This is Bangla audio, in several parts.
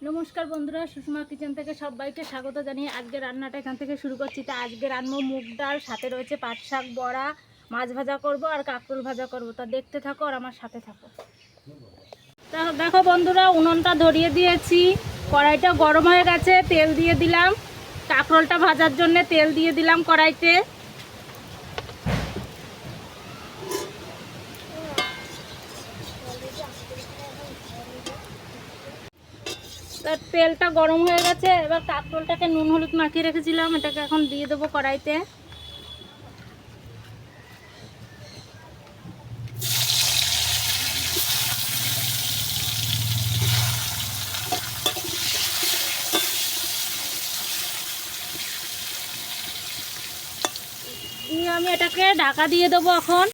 নমস্কার বন্ধুরা, সুষমা কিচেন থেকে সবাইকে স্বাগত জানিয়ে আজকে রান্নাটা এখান থেকে শুরু করছি। তা আজকে রান্নাও মুগ ডাল, সাথে রয়েছে পাট শাক বড়া, মাছ ভাজা করব আর কাঁকরোল ভাজা করব। তা দেখতে থাকো আর আমার সাথে থাকো। তা দেখো বন্ধুরা, উনুনটা ধরিয়ে দিয়েছি, কড়াইটা গরম হয়ে গেছে, তেল দিয়ে দিলাম। কাঁকরোলটা ভাজার জন্য তেল দিয়ে দিলাম কড়াইতে। তার তেলটা গরম হয়ে গেছে, এবার কাঁকরোলটাকে নুন হলুদ মাখিয়ে রেখেছিলাম, এটাকে এখন দিয়ে দেবো কড়াইতে। দিয়ে আমি এটাকে ঢাকা দিয়ে দেবো এখন।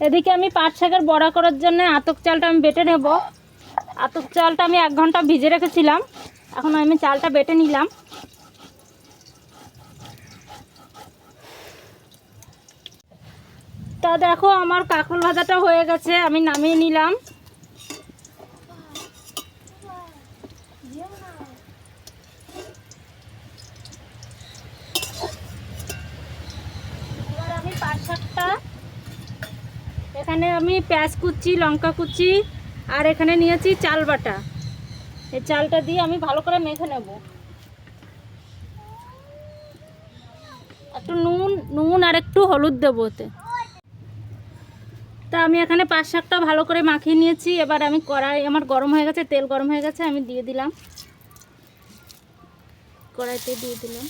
এদিকে আমি পাট শাকের বড়া করার জন্য আতপ চালটা আমি বেটে নেব। আতপ চালটা আমি 1 ঘন্টা ভিজে রেখেছিলাম, এখন আমি চালটা বেটে নিলাম। তা দেখো আমার কাঁকরোল ভাজাটা হয়ে গেছে, আমি নামিয়ে নিলাম। এবার আমি পাট শাকটা, এখানে আমি পেঁয়াজ কুচি, লঙ্কা কুচি আর এখানে নিয়েছি চাল বাটা। এই চালটা দিয়ে আমি ভালো করে মেখে নেব। একটু নুন আর একটু হলুদ দেবো ওতে। তা আমি এখানে পাট শাকটা ভালো করে মাখিয়ে নিয়েছি। এবার আমি কড়াই আমার গরম হয়ে গেছে, তেল গরম হয়ে গেছে, আমি দিয়ে দিলাম, কড়াইতে দিয়ে দিলাম।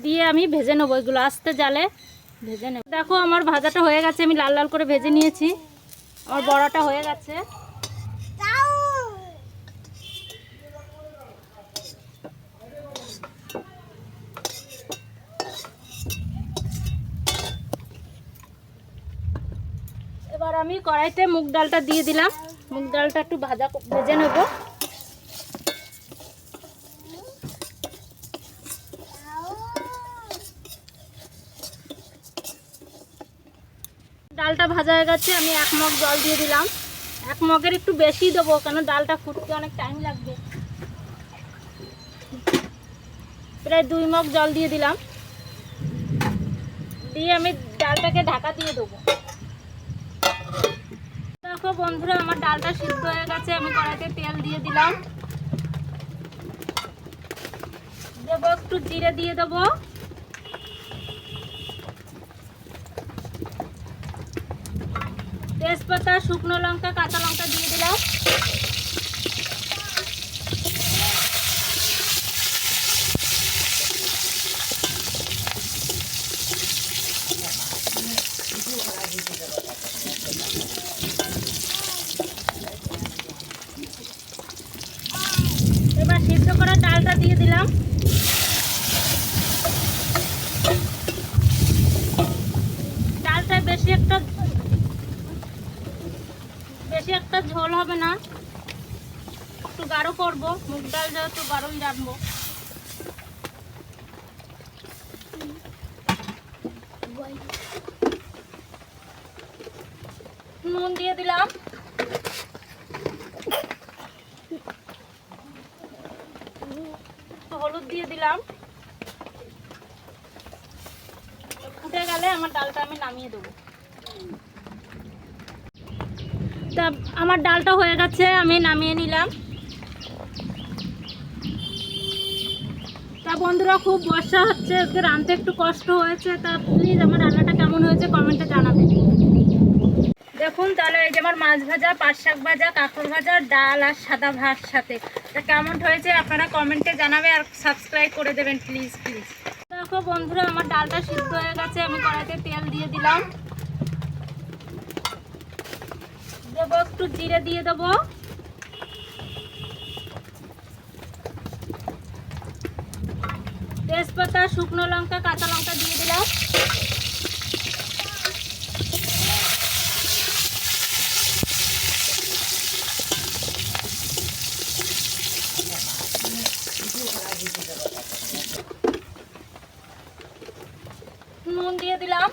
দিয়ে আমি ভেজে নেবো, এগুলো আস্তে জালে ভেজে নেব। দেখো আমার ভাজাটা হয়ে গেছে, আমি লাল লাল করে ভেজে নিয়েছি। আমার বড়াটা হয়ে গেছে। এবার আমি কড়াইতে মুগ ডালটা দিয়ে দিলাম। মুগ ডালটা একটু ভেজে নেব। ডালটা ভাজা হয়ে গেছে, আমি 1 মগ জল দিয়ে দিলাম। 1 মগের একটু বেশি দেবো, কেন ডালটা ফুটতে অনেক টাইম লাগবে। প্রায় 2 মগ জল দিয়ে দিলাম। দিয়ে আমি ডালটাকে ঢাকা দিয়ে দেবো। দেখো বন্ধুরা, আমার ডালটা সিদ্ধ হয়ে গেছে, আমি কড়াইতে তেল দিয়ে দিলাম। দেবো একটু জিরে দিয়ে দেবো, তেজপাতা, শুকনো লঙ্কা, কাঁচা লঙ্কা দিয়ে দিলাম। এবার সিদ্ধ করা ডালটা দিয়ে দিলাম। ডালটা বেশি একটা ঝোল হবে না, একটু গাঢ় করবো, মুগ ডাল যেহেতু গাঢ়ই রাখবো। নুন দিয়ে দিলাম, হলুদ দিয়ে দিলাম। ফুটে গেলে আমার ডালটা আমি নামিয়ে দেবো। তা আমার ডালটা হয়ে গেছে, আমি নামিয়ে নিলাম। তা বন্ধুরা, খুব বর্ষা হচ্ছে, আজকে রাঁধতে একটু কষ্ট হয়েছে। তা প্লিজ আমার রান্নাটা কেমন হয়েছে কমেন্টে জানাবেন। দেখুন তাহলে এই যে আমার মাছ ভাজা, পাট শাক ভাজা, কাঁকরোল ভাজা, ডাল আর সাদা ভাত সাথে। তা কেমন হয়েছে আপনারা কমেন্টে জানাবে আর সাবস্ক্রাইব করে দেবেন প্লিজ। দেখো বন্ধুরা, আমার ডালটা সিদ্ধ হয়ে গেছে, আমি কড়াইতে তেল দিয়ে দিলাম। দেবো একটু জিরে দিয়ে দেবো, তেজপাতা, শুকনো লঙ্কা, কাঁচা লঙ্কা দিয়ে দিলাম। নুন দিয়ে দিলাম।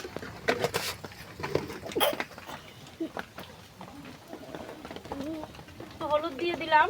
হলুদ দিয়ে দিলাম।